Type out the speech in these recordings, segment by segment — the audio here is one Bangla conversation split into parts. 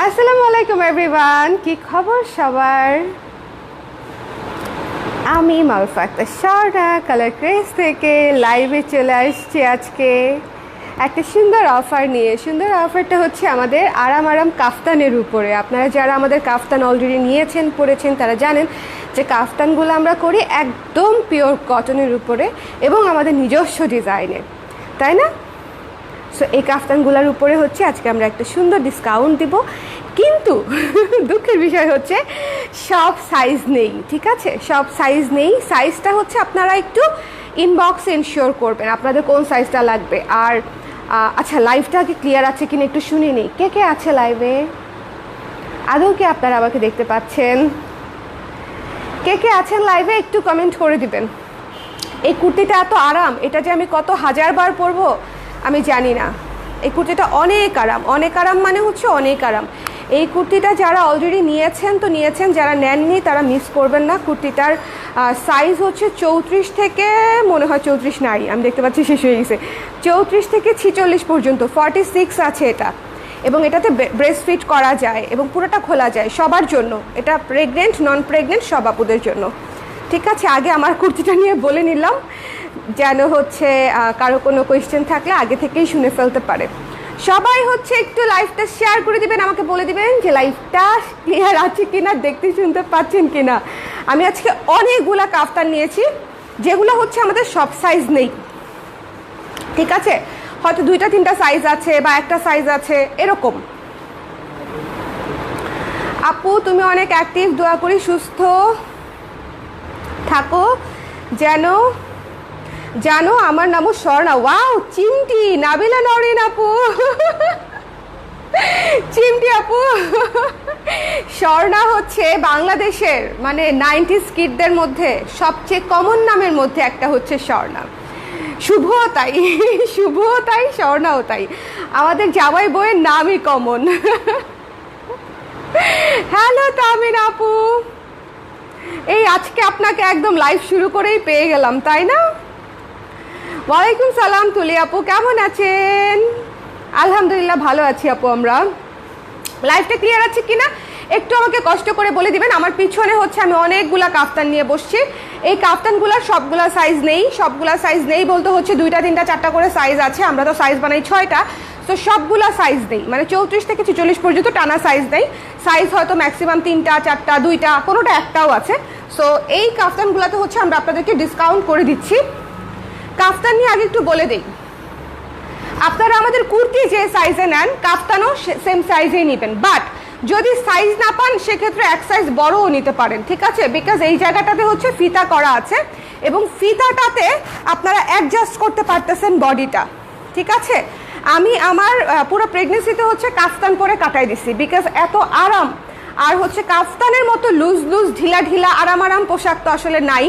আসসালামু আলাইকুম এভরিওয়ান, কি খবর সবার? আমি মারুফা আক্তার স্বর্ণা কালার ক্রেজ থেকে লাইভে চলে আসছি আজকে একটা সুন্দর অফার নিয়ে। সুন্দর অফারটা হচ্ছে আমাদের আরাম আরাম কাফতানের উপরে। আপনারা যারা আমাদের কাফতান অলরেডি নিয়েছেন, পরেছেন, তারা জানেন যে কাফতানগুলো আমরা করি একদম পিওর কটনের উপরে এবং আমাদের নিজস্ব ডিজাইনের, তাই না? সো এই কাফতানগুলোর উপরে হচ্ছে আজকে আমরা একটা সুন্দর ডিসকাউন্ট দিব, কিন্তু দুঃখের বিষয় হচ্ছে সব সাইজ নেই। ঠিক আছে, সব সাইজ নেই। সাইজটা হচ্ছে আপনারা একটু ইনবক্সে ইনশিওর করবেন আপনাদের কোন সাইজটা লাগবে। আর আচ্ছা, লাইভটা কি ক্লিয়ার আছে কিনা একটু শুনে নিই। কে কে আছে লাইভে? আদৌ কি আপনারা আমাকে দেখতে পাচ্ছেন? কে কে আছেন লাইভে একটু কমেন্ট করে দিবেন। এই কুর্তিটা এত আরাম, এটা যে আমি কত হাজারবার পরবো আমি জানি না। এই কুর্তিটা অনেক আরাম, অনেক আরাম মানে হচ্ছে অনেক আরাম। এই কুর্তিটা যারা অলরেডি নিয়েছেন তো নিয়েছেন, যারা নেননি তারা মিস করবেন না। কুর্তিটার সাইজ হচ্ছে 34 থেকে মনে হয় 34 নাই, আমি দেখতে পাচ্ছি শেষ হয়ে গেছে, 34 থেকে 46 পর্যন্ত 46 আছে এটা। এবং এটাতে ব্রেস্ট ফিট করা যায় এবং পুরোটা খোলা যায় সবার জন্য। এটা প্রেগনেন্ট, নন প্রেগনেন্ট সব আপুদের জন্য। ঠিক আছে, আগে আমার কুর্তিটা নিয়ে বলে নিলাম যেন হচ্ছে কারো কোনো কোয়েশ্চেন থাকলে আগে থেকেই শুনে ফেলতে পারে। সবাই হচ্ছে একটু লাইভটা শেয়ার করে দিবেন, আমাকে বলে দিবেন যে লাইভটা ক্লিয়ার আছে কিনা, দেখতে শুনতে পাচ্ছেন কিনা। আমি আজকে অনেকগুলা কাফতান নিয়েছি যেগুলো হচ্ছে আমাদের সব সাইজ নেই। ঠিক আছে, হয়তো 2-3টা সাইজ আছে বা একটা সাইজ আছে এরকম। আপু তুমি অনেক অ্যাক্টিভ, দোয়া করি সুস্থ থাকো। জানো আমার নামও স্বর্ণা। ওয়াও, চিমটি, নাবিলা নরিন আপু চিমটি আপু। স্বর্ণা হচ্ছে বাংলাদেশের মানে 90s কিডদের মধ্যে সবচেয়ে কমন নামের মধ্যে একটা হচ্ছে স্বর্ণা। শুভও তাই, শুভও তাই, স্বর্ণাও তাই। আমাদের জামাই বউয়ের নামই কমন। হ্যালো তামিন আপু, এই আজকে আপনাকে একদম লাইভ শুরু করেই পেয়ে গেলাম, তাই না? ওয়ালাইকুম সালাম তুলি আপু, কেমন আছেন? আলহামদুলিল্লাহ ভালো আছি আপু। আমরা লাইভটা ক্লিয়ার আছে কিনা একটু আমাকে কষ্ট করে বলে দিবেন। আমার পিছনে হচ্ছে আমি অনেকগুলা কাফতান নিয়ে বসছি। এই কাফতানগুলোর সবগুলা সাইজ নেই। সবগুলা সাইজ নেই বলতে হচ্ছে 2টা 3টা 4টা করে সাইজ আছে। আমরা তো সাইজ বানাই 6টা, তো সবগুলা সাইজ নেই, মানে 34 থেকে 46 পর্যন্ত টানা সাইজ নেই। সাইজ হয়তো ম্যাক্সিমাম 3টা 4টা 2টা, কোনোটা একটাও আছে। সো এই কাফতানগুলোতে হচ্ছে আমরা আপনাদেরকে ডিসকাউন্ট করে দিচ্ছি। কাফতান নিয়ে আগে একটু বলে দিই, আপনারা আমাদের কুর্তি যে সাইজে নেন কাফতানও সেম সাইজেই নেবেন, বাট যদি সাইজ না পান সেক্ষেত্রে এক সাইজ বড়ও নিতে পারেন। ঠিক আছে, বিকজ এই জায়গাটাতে হচ্ছে ফিতা করা আছে এবং ফিতাটাতে আপনারা অ্যাডজাস্ট করতে পারতেছেন বডিটা। ঠিক আছে, আমি আমার পুরো প্রেগনেন্সিতে হচ্ছে কাফতান পরে কাটাই দিছি, বিকজ এত আরাম। আর হচ্ছে কাফতানের মতো লুজ লুজ ঢিলা ঢিলা আরাম আরাম পোশাক তো আসলে নাই।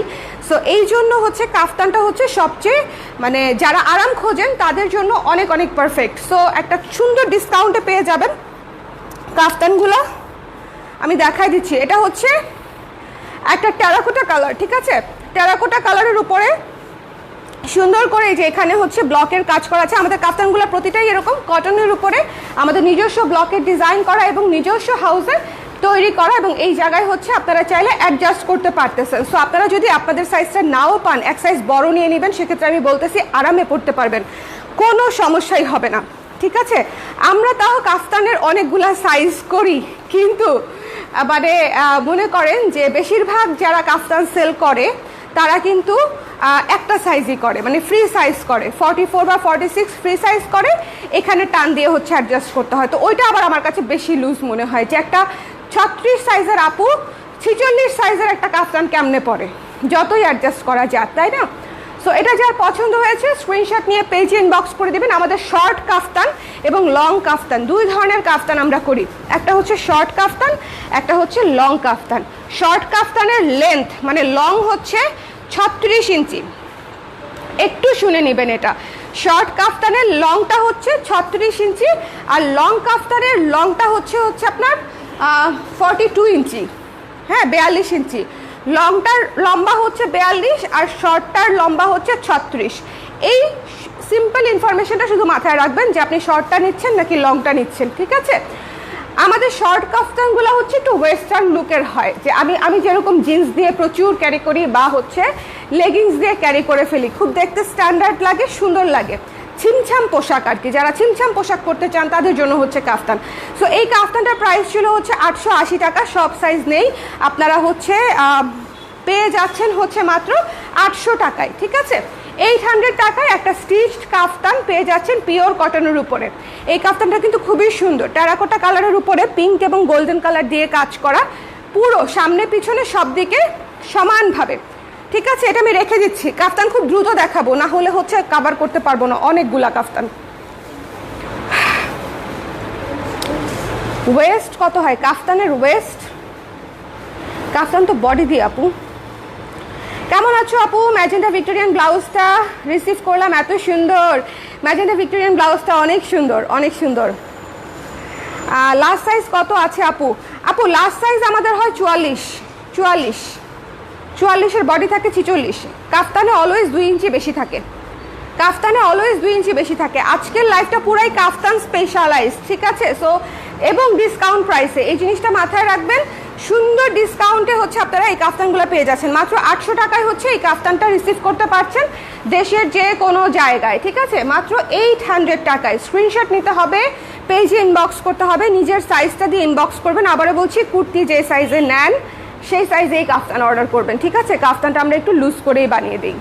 সো এই জন্য হচ্ছে কাফতানটা হচ্ছে সবচেয়ে মানে যারা আরাম খোঁজেন তাদের জন্য অনেক অনেক পারফেক্ট। সো একটা সুন্দর ডিসকাউন্টে পেয়ে যাবেন কাফতানগুলো। আমি দেখাই দিচ্ছি, এটা হচ্ছে একটা টেরাকোটা কালার। ঠিক আছে, টেরাকোটা কালারের উপরে সুন্দর করে যে এখানে হচ্ছে ব্লকের কাজ করা আছে। আমাদের কাফতানগুলো প্রতিটাই এরকম কটনের উপরে আমাদের নিজস্ব ব্লকের ডিজাইন করা এবং নিজস্ব হাউসে তৈরি করা, এবং এই জায়গায় হচ্ছে আপনারা চাইলে অ্যাডজাস্ট করতে পারতেছেন। সো আপনারা যদি আপনাদের সাইজটা নাও পান, এক সাইজ বড় নিয়ে নেবেন, সেক্ষেত্রে আমি বলতেছি আরামে পড়তে পারবেন, কোনো সমস্যাই হবে না। ঠিক আছে, আমরা তাও কাফতানের অনেকগুলা সাইজ করি, কিন্তু মানে মনে করেন যে বেশিরভাগ যারা কাফতান সেল করে তারা কিন্তু একটা সাইজই করে, মানে ফ্রি সাইজ করে, 44 বা 46 ফ্রি সাইজ করে, এখানে টান দিয়ে হচ্ছে অ্যাডজাস্ট করতে হয়। তো ওইটা আবার আমার কাছে বেশি লুজ মনে হয় যে একটা 36 সাইজের আপু 46 সাইজের একটা কাফতান কেমনে পরে, যতই অ্যাডজাস্ট করা যাক, তাই না? সো এটা যার পছন্দ হয়েছে স্ক্রিনশট নিয়ে পেজে ইনবক্স করে দেবেন। আমাদের শর্ট কাফতান এবং লং কাফতান, দুই ধরনের কাফতান আমরা করি, একটা হচ্ছে শর্ট কাফতান, একটা হচ্ছে লং কাফতান। শর্ট কাফতানের লেন্থ মানে লং হচ্ছে 36 ইঞ্চি, একটু শুনে নেবেন এটা। শর্ট কাফতানের লংটা হচ্ছে 36 ইঞ্চি আর লং কাফতানের লংটা হচ্ছে আপনার 42 ইঞ্চি, হ্যাঁ 42 ইঞ্চি। লংটার লম্বা হচ্ছে 42 আর শর্টটার লম্বা হচ্ছে 36। এই সিম্পল ইনফরমেশনটা শুধু মাথায় রাখবেন যে আপনি শর্টটা নিচ্ছেন নাকি লংটা নিচ্ছেন। ঠিক আছে, আমাদের শর্ট কাফতানগুলো হচ্ছে একটু ওয়েস্টার্ন লুকের হয়, যে আমি যেরকম জিন্স দিয়ে প্রচুর ক্যারি করি বা হচ্ছে লেগিংস দিয়ে ক্যারি করে ফেলি, খুব দেখতে স্ট্যান্ডার্ড লাগে, সুন্দর লাগে, ছিমছাম পোশাক আর কি। যারা ছিমছাম পোশাক পরতে চান তাদের জন্য হচ্ছে কাফতান। সো এই কাফতানটার প্রাইস ছিল হচ্ছে 880 টাকা, সব সাইজ নেই, আপনারা হচ্ছে পেয়ে যাচ্ছেন হচ্ছে মাত্র 800 টাকায়, ঠিক আছে। 800 টাকায় একটা স্টিচড কাফতান পেয়ে যাচ্ছেন পিওর কটনের উপরে। এই কাফতানটা কিন্তু খুবই সুন্দর, টেরাকোটা কালারের উপরে পিঙ্ক এবং গোল্ডেন কালার দিয়ে কাজ করা, পুরো সামনে পিছনে সব দিকে সমানভাবে, ঠিক আছে। এটা আমি রেখে দিচ্ছি, কাফতান খুব দ্রুত দেখাবো, না হলে হচ্ছে কভার করতে পারবো না অনেকগুলা কাফতান। ওয়েস্ট কত হয় কাফতানের ওয়েস্ট? কাফতান তো বডি দিয়ে আপু। কেমন আছো আপু? ম্যাজেন্টা ভিক্টোরিয়ান ব্লাউজটা রিসিভ করলাম, এত সুন্দর ম্যাজেন্টা ভিক্টোরিয়ান ব্লাউজটা, অনেক সুন্দর অনেক সুন্দর। লাস্ট সাইজ কত আছে আপু? আপু লাস্ট সাইজ আমাদের হয় 44-44-44-এর বডি থাকে 46। কাফতানে অলওয়েজ 2 ইঞ্চি বেশি থাকে, কাফতানে অলওয়েজ 2 ইঞ্চি বেশি থাকে। আজকের লাইফটা পুরাই কাফতান স্পেশালাইজ, ঠিক আছে। সো এবং ডিসকাউন্ট প্রাইসে, এই জিনিসটা মাথায় রাখবেন, সুন্দর ডিসকাউন্টে হচ্ছে আপনারা এই কাফতানগুলো পেয়ে যাচ্ছেন। মাত্র 800 টাকায় হচ্ছে এই কাফতানটা রিসিভ করতে পারছেন দেশের যে কোনো জায়গায়, ঠিক আছে। মাত্র 800 টাকায়। স্ক্রিনশট নিতে হবে, পেজে ইনবক্স করতে হবে, নিজের সাইজটা দিয়ে ইনবক্স করবেন। আবারও বলছি, কুর্তি যে সাইজে নেন সেই সাইজে এই কাফতান অর্ডার করবেন, ঠিক আছে। কাফতানটা আমরা একটু লুজ করেই বানিয়ে দিই।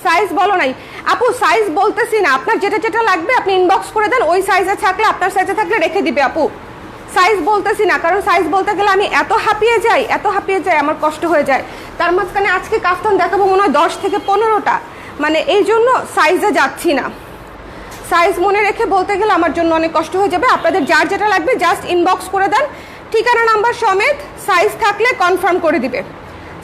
সাইজ বলো নাই আপু, সাইজ বলতেছি না, আপনার যেটা যেটা লাগবে আপনি ইনবক্স করে দেন, ওই সাইজে থাকলে আপনার সাইজে থাকলে রেখে দিবে আপু। সাইজ বলতেছি না, কারণ সাইজ বলতে গেলে আমি এত হাঁপিয়ে যাই, আমার কষ্ট হয়ে যায়। তার মাঝখানে আজকে কাফতান দেখাবো মনে হয় 10 থেকে 15টা, মানে এই জন্য সাইজে যাচ্ছি না। সাইজ মনে রেখে বলতে গেলে আমার জন্য অনেক কষ্ট হয়ে যাবে। আপনাদের যার যেটা লাগবে জাস্ট ইনবক্স করে দেন, ঠিকানা নাম্বার সমেত, সাইজ থাকলে কনফার্ম করে দিবে,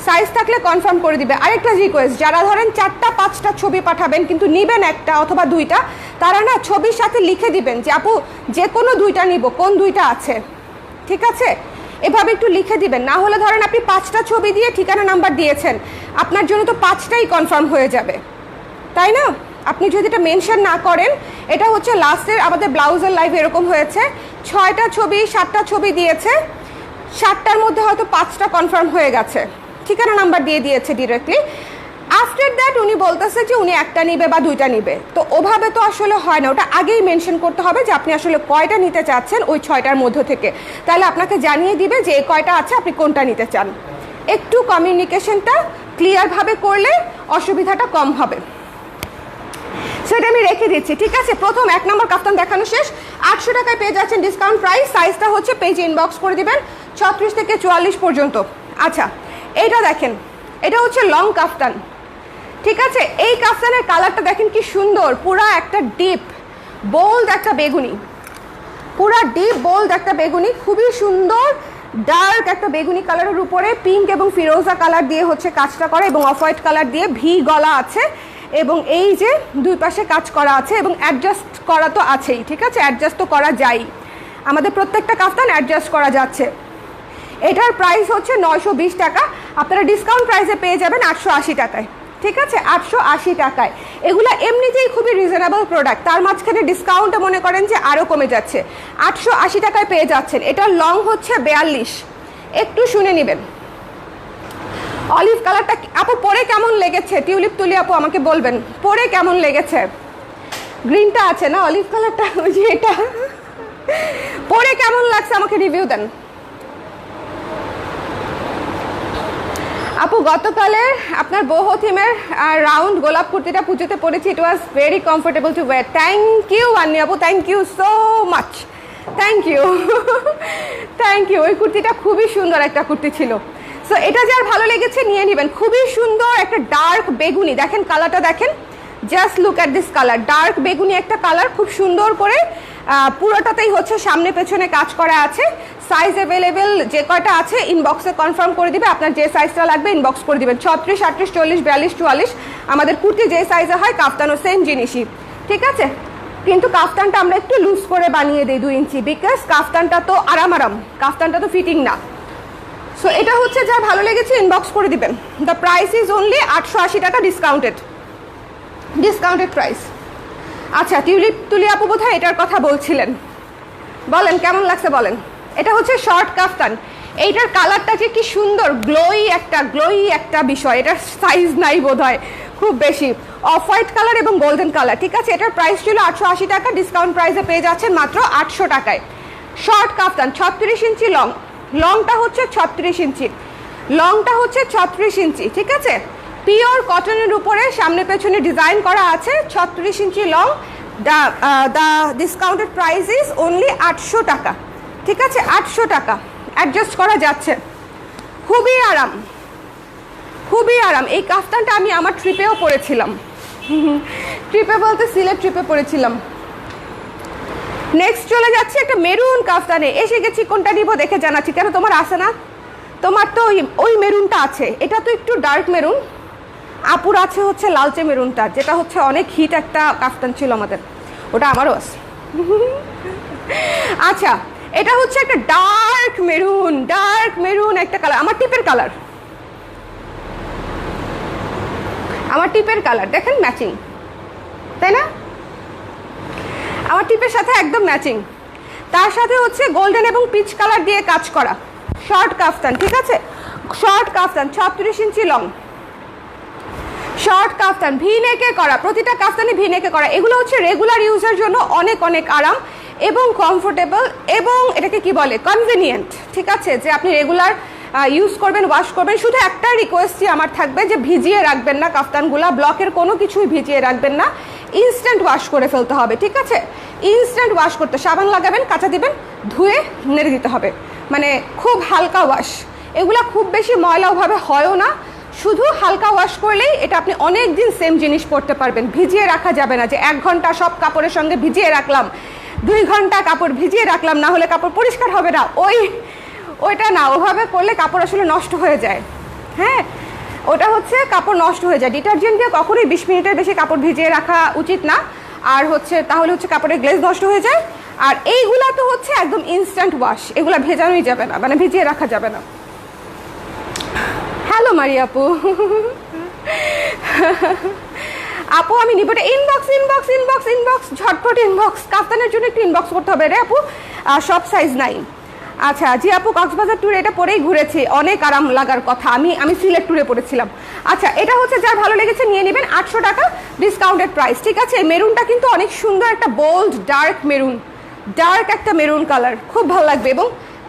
সাইজ থাকলে কনফার্ম করে দিবে। আরেকটা রিকোয়েস্ট, যারা ধরেন 4টা-5টা ছবি পাঠাবেন কিন্তু নিবেন একটা অথবা 2টা, তারা না ছবির সাথে লিখে দিবেন যে আপু যে কোনো 2টা নিব, কোন 2টা আছে, ঠিক আছে। এভাবে একটু লিখে দিবেন, না হলে ধরেন আপনি 5টা ছবি দিয়ে ঠিকানা নাম্বার দিয়েছেন, আপনার জন্য তো 5টাই কনফার্ম হয়ে যাবে, তাই না। আপনি যদি এটা মেনশন না করেন, এটা হচ্ছে লাস্টের আমাদের ব্লাউজের লাইভ এরকম হয়েছে, 6টা ছবি 7টা ছবি দিয়েছে, 7টার মধ্যে হয়তো 5টা কনফার্ম হয়ে গেছে, ঠিকানা নাম্বার দিয়ে দিয়েছে ডিরেক্টলি। আফটার দ্যাট উনি বলতেছে যে উনি একটা নিবে বা 2টা নিবে, তো ওভাবে তো আসলে হয় না, ওটা আগেই মেনশন করতে হবে যে আপনি আসলে কয়টা নিতে চাচ্ছেন ওই 6টার মধ্য থেকে, তাহলে আপনাকে জানিয়ে দিবে যে এই কয়টা আছে আপনি কোনটা নিতে চান। একটু কমিউনিকেশনটা ক্লিয়ারভাবে করলে অসুবিধাটা কম হবে। সেটা আমি রেখে দিচ্ছি, ঠিক আছে। প্রথম 1 নম্বর কাফতান দেখানো শেষ, 800 টাকায় পেয়ে যাচ্ছেন ডিসকাউন্ট প্রাইস। সাইজটা হচ্ছে পেজে ইনবক্স করে দিবেন 36 থেকে 44 পর্যন্ত। আচ্ছা, এইটা দেখেন, এটা হচ্ছে লং কাফতান, ঠিক আছে। এই কাফতানের কালারটা দেখেন কি সুন্দর, পুরা একটা ডিপ বোল্ড একটা বেগুনি, পুরা ডিপ বোল্ড একটা বেগুনি, খুবই সুন্দর ডার্ক একটা বেগুনি কালারের উপরে পিঙ্ক এবং ফিরোজা কালার দিয়ে হচ্ছে কাজটা করা, এবং অফ হোয়াইট কালার দিয়ে ভি গলা আছে, এবং এই যে দুই পাশে কাজ করা আছে, এবং অ্যাডজাস্ট করা তো আছেই, ঠিক আছে। অ্যাডজাস্ট তো করা যায়, আমাদের প্রত্যেকটা কাফতান অ্যাডজাস্ট করা যাচ্ছে। এটার প্রাইস হচ্ছে 920 টাকা, আপনারা ডিসকাউন্ট প্রাইসে পেয়ে যাবেন 880 টাকায়, ঠিক আছে। 880 টাকায়। এগুলো এমনিতেই খুবই রিজনেবল প্রোডাক্ট, তার মাঝখানে ডিসকাউন্টে মনে করেন যে আরও কমে যাচ্ছে, 880 টাকায় পেয়ে যাচ্ছেন। এটার লং হচ্ছে 42, একটু শুনে নেবেন। অলিভ কালারটা আপু পরে কেমন লেগেছে? টিউলিপ তুলি আপু আমাকে বলবেন পরে কেমন লেগেছে। গ্রিনটা আছে না, অলিভ কালারটা, ওই যে এটা পরে কেমন লাগছে আমাকে রিভিউ দেন আপু। গতকালে আপনার বহু থিমের রাউন্ড গোলাপ কুর্তিটা পুজোতে পরেছি, it was very comfortable to wear. Thank you Anni আপু, thank you so much, thank you thank you. ওই কুর্তিটা খুবই সুন্দর একটা কুর্তি ছিল। সো এটা যার ভালো লেগেছে নিয়ে নেবেন, খুবই সুন্দর একটা ডার্ক বেগুনি, দেখেন কালারটা দেখেন, just look at this colour, dark বেগুনি একটা কালার, খুব সুন্দর করে পুরোটাতেই হচ্ছে সামনে পেছনে কাজ করা আছে। সাইজ অ্যাভেলেবেল যে কয়টা আছে ইনবক্সে কনফার্ম করে দিবে, আপনার যে সাইজটা লাগবে ইনবক্স করে দিবেন। 36, 38, 40, 42, 44 আমাদের কুর্তি যে সাইজে হয় কাফতানও সেম জিনিসই, ঠিক আছে। কিন্তু কাফতানটা আমরা একটু লুজ করে বানিয়ে দিই 2 ইঞ্চি, বিকজ কাফতানটা তো আরাম, কাফতানটা তো ফিটিং না। সো এটা হচ্ছে যার ভালো লেগেছে ইনবক্স করে দিবেন। দ্য প্রাইস ইজ অনলি 880 টাকা, ডিসকাউন্টেড প্রাইস। আচ্ছা, তুলি আপু বোধহয় এটার কথা বলছিলেন, বলেন কেমন লাগছে বলেন। এটা হচ্ছে শর্ট কাফতান, এইটার কালারটা যে কি সুন্দর, গ্লোই একটা বিষয়। এটার সাইজ নাই বোধহয় খুব বেশি, অফ হোয়াইট কালার এবং গোল্ডেন কালার। ঠিক আছে, এটার প্রাইস ছিল 880 টাকা, ডিসকাউন্ট প্রাইসে পেয়ে যাচ্ছেন মাত্র 800 টাকায়। শর্ট কাফতান 36 ইঞ্চি লং, লংটা হচ্ছে 36 ইঞ্চি, লংটা হচ্ছে 36 ইঞ্চি। ঠিক আছে, পিওর কটনের উপরে সামনে পেছনে ডিজাইন করা আছে, 36 inch long. The discounted price is only 800 টাকা। ঠিক আছে, 800 টাকা অ্যাডজাস্ট করা যাচ্ছে, খুবই আরাম, খুবই আরাম। এই কাফতানটা আমি আমার ট্রিপেও পরেছিলাম, ট্রিপে বলতে সিলেট ট্রিপে পরেছিলাম। নেক্সট চলে যাচ্ছে একটা মেরুন কাফতানে, এসে গেছি, কোনটা নিব দেখে জানাচ্ছি। কেন তোমার আছে না? তোমার তো ওই মেরুনটা আছে, এটা তো একটু ডার্ক মেরুন, আপুর আছে হচ্ছে লালচে মেরুনটা, যেটা হচ্ছে অনেক হিট একটা কাফতান ছিল আমাদের, ওটা আমারও আছে। আচ্ছা, এটা হচ্ছে একটা ডার্ক মেরুন একটা কালার, আমার টিপের কালার, আমার টিপের কালার দেখেন, ম্যাচিং, তাই না? আমার টিপের সাথে একদম ম্যাচিং, তার সাথে হচ্ছে গোল্ডেন এবং পিচ কালার দিয়ে কাজ করা শর্ট কাফতান। ঠিক আছে, শর্ট কাফতান 36 ইঞ্চি লং, শর্ট কাফতান ভি নেকে করা, প্রতিটা কাফতানে ভি নেকে করা। এগুলো হচ্ছে রেগুলার ইউজের জন্য অনেক অনেক আরাম এবং কমফোর্টেবল এবং এটাকে কি বলে, কনভিনিয়েন্ট। ঠিক আছে, যে আপনি রেগুলার ইউজ করবেন, ওয়াশ করবেন। শুধু একটা রিকোয়েস্টই আমার থাকবে যে ভিজিয়ে রাখবেন না কাফতানগুলা, ব্লকের কোনো কিছুই ভিজিয়ে রাখবেন না, ইনস্ট্যান্ট ওয়াশ করে ফেলতে হবে। ঠিক আছে, ইনস্ট্যান্ট ওয়াশ করতে সাবান লাগাবেন, কাঁচা দিবেন, ধুয়ে নেড়ে দিতে হবে, মানে খুব হালকা ওয়াশ। এগুলা খুব বেশি ময়লাওভাবে হয়ও না, শুধু হালকা ওয়াশ করলেই এটা আপনি অনেক দিন সেম জিনিস পরতে পারবেন। ভিজিয়ে রাখা যাবে না, যে 1 ঘন্টা সব কাপড়ের সঙ্গে ভিজিয়ে রাখলাম, 2 ঘন্টা কাপড় ভিজিয়ে রাখলাম, না হলে কাপড় পরিষ্কার হবে না, ওইটা না, ওভাবে করলে কাপড় আসলে নষ্ট হয়ে যায়। হ্যাঁ, ওটা হচ্ছে কাপড় নষ্ট হয়ে যায়। ডিটারজেন্ট দিয়ে কখনোই 20 মিনিটের বেশি কাপড় ভিজিয়ে রাখা উচিত না, আর হচ্ছে তাহলে হচ্ছে কাপড়ের গ্লেজ নষ্ট হয়ে যায়। আর এইগুলা তো হচ্ছে একদম ইনস্ট্যান্ট ওয়াশ, এগুলা ভেজানোই যাবে না, মানে ভিজিয়ে রাখা যাবে না। হ্যালো মারি আপু, আপু আমি নিব এটা, ইনবক্স ইনবক্স ইনবক্স ইনবক্স, ঝটপট ইনবক্স। কাফতানের জন্য একটু ইনবক্স করতে হবে রে আপু, সব সাইজ নাই। আচ্ছা জি আপু, কক্সবাজার ট্যুরে এটা পরেই ঘুরেছি, অনেক আরাম লাগার কথা। আমি সিলেট ট্যুরে পড়েছিলাম। আচ্ছা, এটা হচ্ছে যার ভালো লেগেছে নিয়ে নেবেন, 800 টাকা ডিসকাউন্টেড প্রাইস। ঠিক আছে, মেরুনটা কিন্তু অনেক সুন্দর, একটা বোল্ড ডার্ক মেরুন, ডার্ক একটা মেরুন কালার, খুব ভালো লাগবে। এবং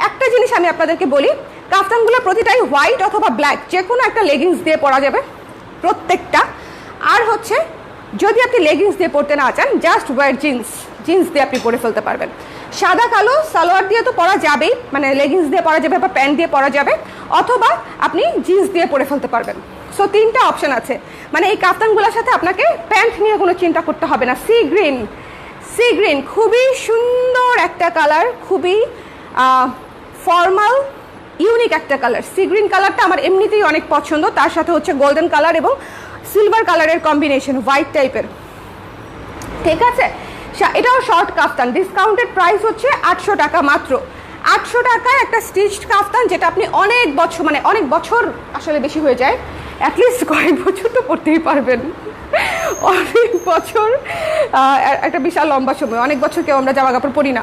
একটা জিনিস আমি আপনাদেরকে বলি, কাফতানগুলো প্রতিটাই হোয়াইট অথবা ব্ল্যাক, যে কোনো একটা লেগিংস দিয়ে পরা যাবে প্রত্যেকটা। আর হচ্ছে যদি আপনি লেগিংস দিয়ে পরতে না চান, জাস্ট ওয়্যার জিন্স দিয়ে আপনি পরে ফেলতে পারবেন। সাদা কালো সালোয়ার দিয়ে তো পরা যাবেই, মানে লেগিংস দিয়ে পরা যাবে বা প্যান্ট দিয়ে পরা যাবে, অথবা আপনি জিন্স দিয়ে পরে ফেলতে পারবেন। সো 3টা অপশন আছে, মানে এই কাফতানগুলোর সাথে আপনাকে প্যান্ট নিয়ে কোনো চিন্তা করতে হবে না। সি গ্রিন খুবই সুন্দর একটা কালার, খুবই ফর্মাল ইউনিক একটা কালার। সি গ্রিন কালারটা আমার এমনিতেই অনেক পছন্দ, তার সাথে হচ্ছে গোল্ডেন কালার এবং সিলভার কালারের কম্বিনেশন, হোয়াইট টাইপের। ঠিক আছে, এটাও শর্ট কাফতান, ডিসকাউন্টেড প্রাইস হচ্ছে 800 টাকা মাত্র। 800 টাকায় একটা স্টিচড কাফতান, যেটা আপনি অনেক বছর, মানে অনেক বছর আসলে বেশি হয়ে যায়, অ্যাটলিস্ট কয়েক বছর তো পড়তেই পারবেন, অনেক বছর, একটা বিশাল লম্বা সময়। অনেক বছর কেউ আমরা জামা কাপড় পরি না,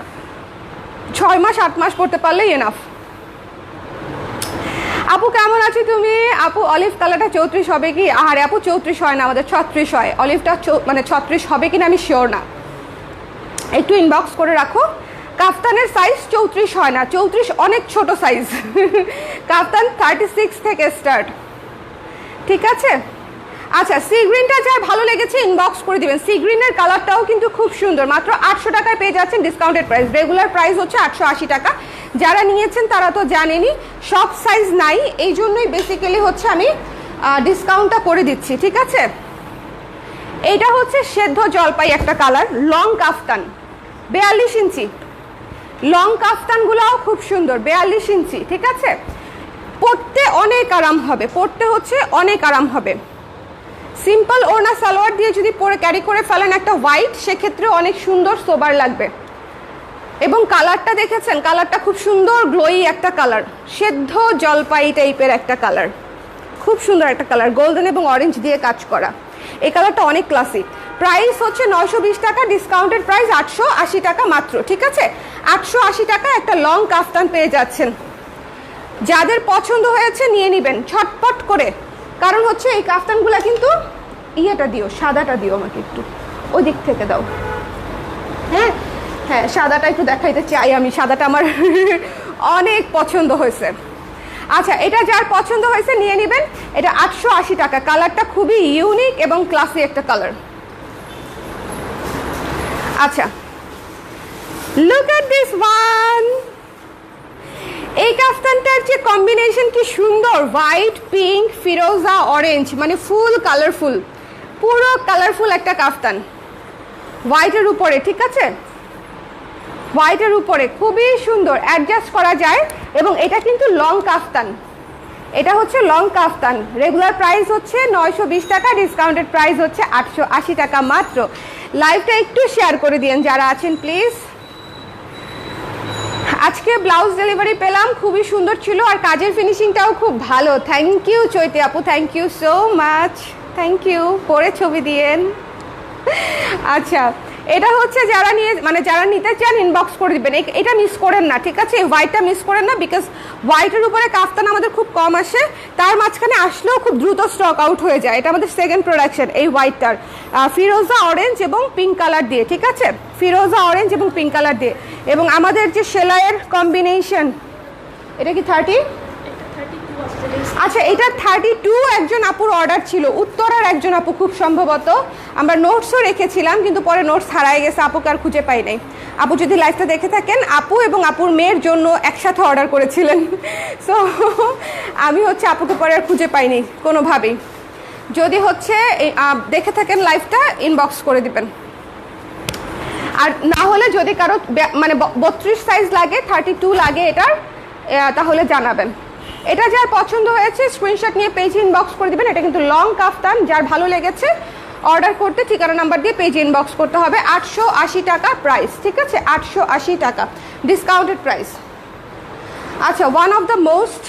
6 মাস 8 মাস পড়তে পারলেই এনাফ। আপু কেমন আছি তুমি? আপু অলিভ কালারটা 34 হবে কি? আরে আপু 34 হয় না, আমাদের 36 হয়। অলিভটা মানে 36 হবে কিনা আমি শিওর না, একটু ইনবক্স করে রাখো। কাফতানের সাইজ 34 হয় না, 34 অনেক ছোট সাইজ। কাফতান 36 থেকে স্টার্ট। ঠিক আছে, আচ্ছা সি গ্রিনটা যার ভালো লেগেছে ইনবক্স করে দিবেন। সি গ্রিনের কালারটাও কিন্তু খুব সুন্দর, মাত্র 800 টাকায় পেয়ে যাচ্ছেন ডিসকাউন্টেড প্রাইস। রেগুলার প্রাইস হচ্ছে 880 টাকা। যারা নিয়েছেন তারা তো জানেনই, সব সাইজ নাই, এই জন্যই বেসিক্যালি হচ্ছে আমি ডিসকাউন্টটা করে দিচ্ছি। ঠিক আছে, এইটা হচ্ছে সেদ্ধ জলপাই একটা কালার, লং কাফতান 42 ইঞ্চি। লং কাফতানগুলোও খুব সুন্দর, 42 ইঞ্চি। ঠিক আছে, পরতে অনেক আরাম হবে, পরতে হচ্ছে অনেক আরাম হবে। সিম্পল ওড়না সালোয়ার দিয়ে যদি পরে ক্যারি করে ফেলেন একটা হোয়াইট, সেক্ষেত্রে অনেক সুন্দর সোবার লাগবে। এবং কালারটা দেখেছেন, কালারটা খুব সুন্দর গ্লোই একটা কালার, সেদ্ধ জলপাই টাইপের একটা কালার, খুব সুন্দর একটা কালার, গোল্ডেন এবং অরেঞ্জ দিয়ে কাজ করা। এই কালারটা অনেক ক্লাসিক। প্রাইস হচ্ছে 920 টাকা, ডিসকাউন্টেড প্রাইস 880 টাকা মাত্র। ঠিক আছে, 880 টাকা একটা লং কাফতান পেয়ে যাচ্ছেন। যাদের পছন্দ হয়েছে নিয়ে নেবেন ছটপট করে, কারণ হচ্ছে এই কাফতানগুলো কিন্তু ইয়েটা দিও, সাদাটা দিও আমাকে একটু, ওই দিক থেকে দাও। হ্যাঁ হ্যাঁ, সাদাটা একটু দেখাইতে চাই আমি, সাদাটা আমার অনেক পছন্দ হয়েছে। আচ্ছা, এটা যার পছন্দ হয়েছে নিয়ে নেবেন। এটা 880 টাকা, কালারটা খুবই ইউনিক এবং ক্লাসি একটা কালার। আচ্ছা, লুক এট দিস ওয়ান। এই কাফতানটার যে কম্বিনেশন কি সুন্দর, হোয়াইট, পিঙ্ক, ফিরোজা, অরেঞ্জ, মানে ফুল কালারফুল, পুরো কালারফুল একটা কাফতান হোয়াইটের উপরে। ঠিক আছে, হোয়াইটের উপরে খুবই সুন্দর, অ্যাডজাস্ট করা যায়। এবং এটা কিন্তু লং কাফতান, এটা হচ্ছে লং কাফতান। রেগুলার প্রাইস হচ্ছে 920 টাকা, ডিসকাউন্টেড প্রাইস হচ্ছে 880 টাকা মাত্র। লাইভটা একটু শেয়ার করে দিন যারা আছেন প্লিজ। আজকে ব্লাউজ ডেলিভারি পেলাম, খুবই সুন্দর ছিল আর কাজের ফিনিশিংটাও খুব ভালো। থ্যাংক ইউ চৈতি আপু, thank you so much, thank you. পরে ছবি দিয়েন। আচ্ছা, এটা হচ্ছে যারা নিয়ে মানে যারা নিতে চান ইনবক্স করে দিবেন, এটা মিস করেন না। ঠিক আছে, হোয়াইটটা মিস করেন না, বিকজ হোয়াইটের উপরে কাফতান আমাদের খুব কম আসে, তার মাঝখানে আসলেও খুব দ্রুত স্টক আউট হয়ে যায়। এটা আমাদের সেকেন্ড প্রোডাকশন এই হোয়াইটটার, ফিরোজা অরেঞ্জ এবং পিঙ্ক কালার দিয়ে। ঠিক আছে, ফিরোজা অরেঞ্জ এবং পিঙ্ক কালার দিয়ে। এবং আমাদের যে সেলাইয়ের কম্বিনেশন, এটা কি 30? আচ্ছা, এটা 32 একজন আপুর অর্ডার ছিল, উত্তরার একজন আপু খুব সম্ভবত। আমরা নোটসও রেখেছিলাম কিন্তু পরে নোটস হারায় গেছে, আপুকে আর খুঁজে পাই নাই। আপু যদি লাইভটা দেখে থাকেন, আপু এবং আপুর মেয়ের জন্য একসাথে অর্ডার করেছিলেন। সো আমি হচ্ছে আপুকে পরে আর খুঁজে পাইনি কোনোভাবেই। যদি হচ্ছে দেখে থাকেন লাইভটা, ইনবক্স করে দিবেন। আর না হলে যদি কারো মানে 32 সাইজ লাগে, 32 লাগে এটার, তাহলে জানাবেন। এটা যার পছন্দ হয়েছে স্ক্রিনশট নিয়ে পেজে ইনবক্স করে দিবেন। এটা কিন্তু লং কাফতান, যার ভালো লেগেছে অর্ডার করতে ঠিকানা নাম্বার দিয়ে পেজে ইনবক্স করতে হবে। 880 টাকা প্রাইস। ঠিক আছে, 880 টাকা ডিসকাউন্টেড প্রাইস। আচ্ছা, one of the most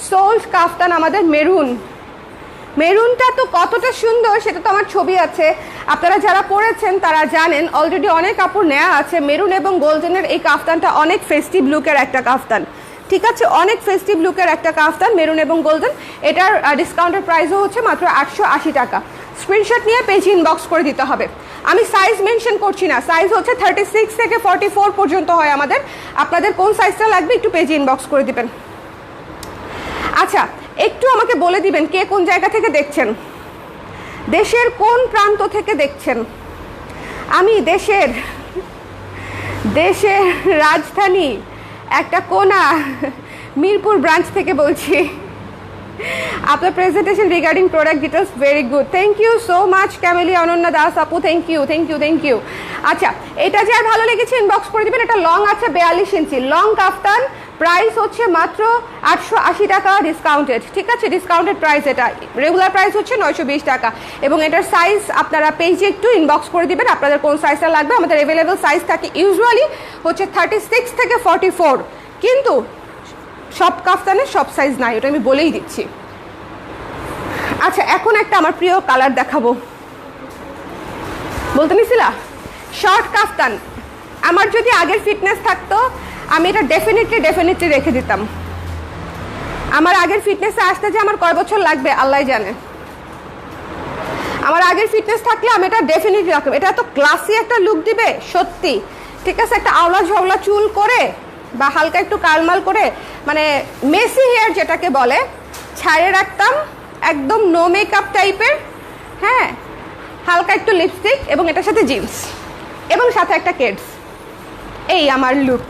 sold kaftan আমাদের মেরুন। মেরুনটা তো কতটা সুন্দর সেটা তো আমার ছবি আছে, আপনারা যারা পরেছেন তারা জানেন। অলরেডি অনেক কাপড় নেওয়া আছে। মেরুন এবং গোল্ডেনের এই কাফতানটা অনেক ফেস্টিভ লুকের একটা কাফতান। ঠিক আছে, অনেক ফেস্টিভ লুকের একটা কাফতান, মেরুন এবং গোল্ডেন। এটার ডিসকাউন্টের প্রাইসও হচ্ছে মাত্র 880 টাকা। স্ক্রিনশট নিয়ে পেজে ইনবক্স করে দিতে হবে। আমি সাইজ মেনশন করছি না, সাইজ হচ্ছে 36 থেকে 44 পর্যন্ত হয় আমাদের। আপনাদের কোন সাইজটা লাগবে একটু পেজে ইনবক্স করে দিবেন। আচ্ছা, একটু আমাকে বলে দিবেন কে কোন জায়গা থেকে দেখছেন, দেশের কোন প্রান্ত থেকে দেখছেন। আমি দেশের রাজধানী একটা কোনা মিরপুর ব্রাঞ্চ থেকে বলছি। আপনার presentation regarding product details very good, thank you so much Kameli Ananya Das আপু, thank you thank you thank you. আচ্ছা, এটা যার ভালো লেগেছে ইনবক্স করে দেবেন। এটা লং আছে 42 ইঞ্চি, লং কাফতান। প্রাইস হচ্ছে মাত্র 880 টাকা ডিসকাউন্টেড। ঠিক আছে, ডিসকাউন্টেড প্রাইস। এটা রেগুলার প্রাইস হচ্ছে 920 টাকা। এবং এটার সাইজ আপনারা পেজে একটু ইনবক্স করে দিবেন আপনাদের কোন সাইজটা লাগবে। আমাদের অ্যাভেলেবেল সাইজ থাকে ইউজুয়ালি হচ্ছে 36 থেকে 44, কিন্তু সব কাফতানের সব সাইজ নাই, ওটা আমি বলেই দিচ্ছি। আচ্ছা, এখন একটা আমার প্রিয় কালার দেখাবো, বলতে নিছিলা শর্ট কাফতান। আমার যদি আগের ফিটনেস থাকতো আমি এটা ডেফিনেটলি রেখে দিতাম। আমার আগের ফিটনেসে আসতে যে আমার কয় বছর লাগবে আল্লাহ জানে। আমার আগের ফিটনেস থাকলে আমি এটা ডেফিনেটলি রাখতাম। এটা এত ক্লাসি একটা লুক দিবে সত্যি। ঠিক আছে, একটা আওলা ঝওলা চুল করে বা হালকা একটু কালমাল করে, মানে মেসি হেয়ার যেটাকে বলে, ছাড়ে রাখতাম, একদম নো মেকআপ টাইপের। হ্যাঁ, হালকা একটু লিপস্টিক এবং এটার সাথে জিন্স এবং সাথে একটা কেডস, এই আমার লুক।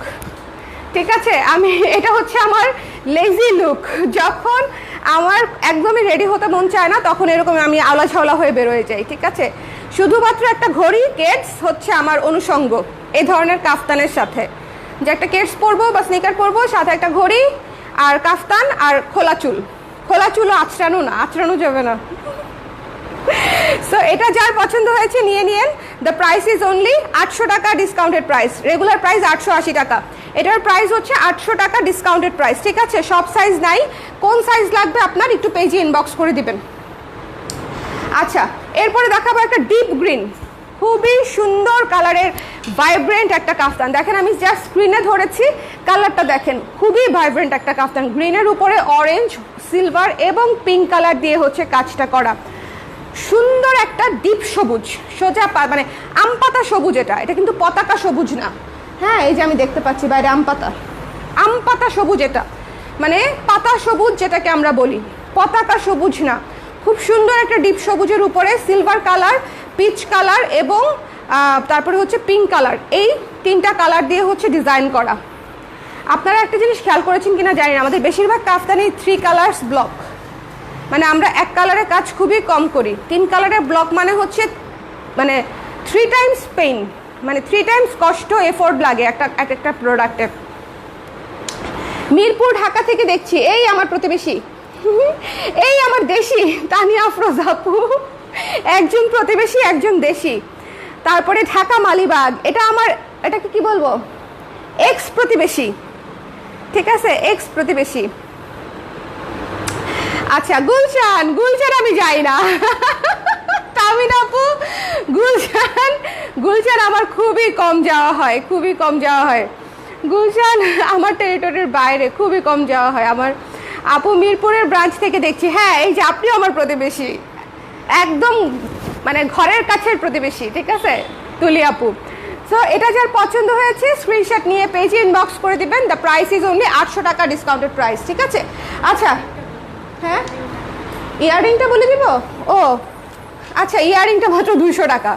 ঠিক আছে, আমি এটা হচ্ছে আমার লেজি লুক। যখন আমার একদমই রেডি হতে মন চায় না তখন এরকম আমি আওলা ঝাওলা হয়ে বেরোয় যাই। ঠিক আছে, শুধুমাত্র একটা ঘড়ি, কেডস হচ্ছে আমার অনুষঙ্গ এই ধরনের কাফতানের সাথে, যে একটা কেডস পরবো বা স্নিকার পরবো, সাথে একটা ঘড়ি আর কাফতান আর খোলা চুলও আঁচড়ানো যাবে না। সো এটা যার পছন্দ হয়েছে নিয়ে নিন। দ্য প্রাইস ইজ অনলি 800 টাকা ডিসকাউন্টেড প্রাইস। রেগুলার প্রাইস 880 টাকা, এটার প্রাইস হচ্ছে 800 টাকা ডিসকাউন্টেড প্রাইস। ঠিক আছে, সব সাইজ নাই, কোন সাইজ লাগবে আপনার একটু পেজে ইনবক্স করে দিবেন। আচ্ছা, এরপরে দেখাবো একটা ডিপ গ্রিন। খুবই সুন্দর কালারের ভাইব্রেন্ট একটা কাফতান। দেখেন আমি জাস্ট স্ক্রিনে ধরেছি, কালারটা দেখেন, খুবই ভাইব্রেন্ট একটা কাফতান। গ্রিনের উপরে অরেঞ্জ, সিলভার এবং পিঙ্ক কালার দিয়ে হচ্ছে কাজটা করা। সুন্দর একটা ডিপ সবুজ, সোজা মানে আম পাতা সবুজ। এটা কিন্তু পতাকা সবুজ না। হ্যাঁ, এই যে আমি দেখতে পাচ্ছি বাইরে আম পাতা সবুজ। এটা মানে পাতা সবুজ যেটাকে আমরা বলি, পতাকা সবুজ না। খুব সুন্দর একটা ডিপ সবুজের উপরে সিলভার কালার, পিচ কালার এবং তারপরে হচ্ছে পিঙ্ক কালার, এই তিনটা কালার দিয়ে হচ্ছে ডিজাইন করা। আপনারা একটা জিনিস খেয়াল করেছেন কিনা জানি না, আমাদের বেশিরভাগ কাফতানি 3 কালার্স ব্লক, মানে আমরা এক কালারের কাজ খুবই কম করি। 3 কালারের ব্লক মানে হচ্ছে মানে 3 টাইমস পেইন, মানে 3 টাইমস কষ্ট, এফোর্ট লাগে একটা প্রোডাক্টে। মিরপুর ঢাকা থেকে দেখছি, এই আমার প্রতিবেশী, এই আমার দেশি তানিয়া আফরোজ আপু, একজন প্রতিবেশী একজন দেশি। তারপরে ঢাকা মালিবাগ, এটা আমার, এটাকে কি বলবো, এক্স প্রতিবেশী, ঠিক আছে, এক্স প্রতিবেশী। আচ্ছা গুলশান আমি যাই না। তামিন আপু, গুলশান আমার খুবই কম যাওয়া হয়, গুলশান আমার টেরিটরির বাইরে, খুবই কম যাওয়া হয় আমার। আপু মিরপুরের ব্রাঞ্চ থেকে দেখছি। হ্যাঁ, এই যে আপনিও আমার প্রতিবেশী, একদম মানে ঘরের কাছের প্রতিবেশী, ঠিক আছে তুলি আপু। সো এটা যার পছন্দ হয়েছে স্ক্রিনশট নিয়ে পেজে ইনবক্স করে দিবেন। দ্য প্রাইস ইজ অনলি 800 টাকা, ডিসকাউন্টেড প্রাইস, ঠিক আছে। আচ্ছা হ্যাঁ, ইয়াররিংটা বলে দিব। ও আচ্ছা, ইয়াররিংটা মাত্র 200 টাকা।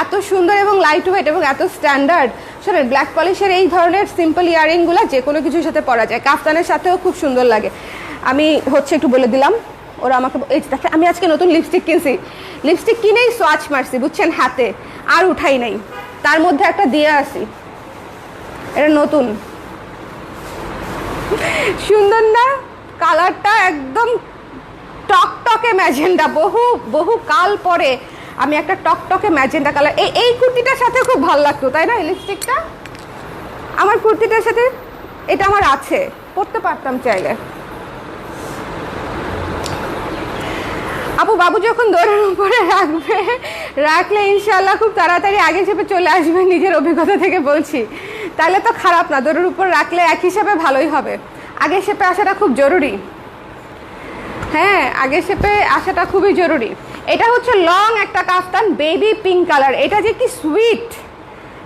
এত সুন্দর এবং লাইট ওয়েট এবং এত স্ট্যান্ডার্ড। শোনেন, ব্ল্যাক পলিশের এই ধরনের সিম্পল ইয়াররিংগুলো যে কোনো কিছুর সাথে পরা যায়, কাফতানের সাথেও খুব সুন্দর লাগে। আমি হচ্ছে একটু বলে দিলাম, ওরা আমাকে এই দেখে, আমি আজকে নতুন লিপস্টিক কিনছি, লিপস্টিক কিনেই সোয়াচ মারছি বুঝছেন হাতে, আর উঠাই নাই, তার মধ্যে একটা দিয়ে আসি, এটা নতুন, সুন্দর না কালারটা, একদম টকটকে ম্যাজেন্ডা। বহু কাল পরে আমি একটা টকটকে ম্যাজেন্ডা কালার, এই কুর্তিটার সাথে খুব ভালো লাগতো, তাই না? এই লিপস্টিকটা আমার কুর্তিটার সাথে, এটা আমার আছে, পরতে পারতাম চাইলে। আপু বাবু যখন দৌড়ের উপরে রাখলে ইনশাল্লাহ খুব তাড়াতাড়ি আগে হিসেবে চলে আসবে, নিজের অভিজ্ঞতা থেকে বলছি। তাহলে তো খারাপ না, দৌড়ের উপর রাখলে এক হিসাবে ভালোই হবে। আগে শেপে আসাটা খুব জরুরি। হ্যাঁ, আগে শেপে আসাটা খুবই জরুরি। এটা হচ্ছে লং একটা কাফতান, বেবি পিঙ্ক কালার। এটা যে কি সুইট!